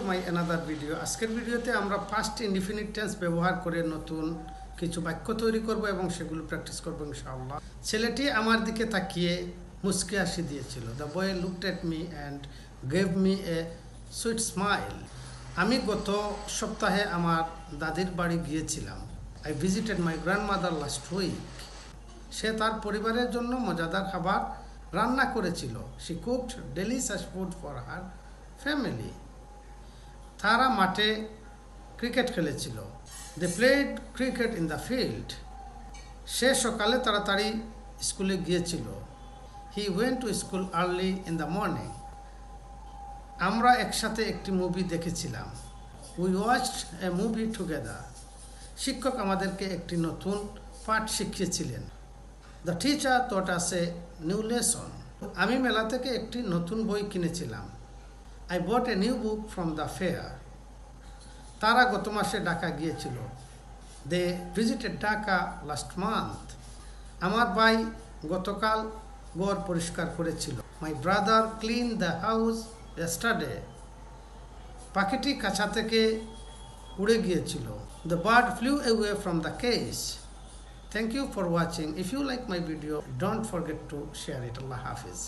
My another video. আজকের ভিডিওতে আমরা পাস্ট ইনডিফিনিট টেন্স ব্যবহার করে নতুন কিছু বাক্য তৈরি করব এবং সেগুলো প্র্যাকটিস করব ইনশাআল্লাহ। ছেলেটি আমার দিকে তাকিয়ে মুচকি হাসি দিয়েছিল। The boy looked at me and gave me a sweet smile. আমি গত সপ্তাহে আমার দাদির বাড়ি গিয়েছিলাম। I visited my grandmother last week. সে তার পরিবারের জন্য মজাদার খাবার রান্না করেছিল। She cooked delicious food for her family. তারা মাঠে ক্রিকেট খেলেছিল। They played cricket in the field. সে সকালে তাড়াতাড়ি স্কুলে গিয়েছিল। He went to school early in the morning. আমরা একসাথে একটি মুভি দেখেছিলাম। We watched a movie together. শিক্ষক আমাদেরকে একটি নতুন পাঠ শিখিয়েছিলেন। The teacher taught us a new lesson. আমি মেলা থেকে একটি নতুন বই কিনেছিলাম। I bought a new book from the fair. তারা গত মাসে ঢাকা গিয়েছিল। They visited Dhaka last month. আমার ভাই গতকাল ঘর পরিষ্কার করেছিল। My brother clean the house yesterday. পাখিটি কাছা থেকে উড়ে গিয়েছিল। The bird flew away from the cage. Thank you for watching. If you like my video, don't forget to share it. Allah Hafiz.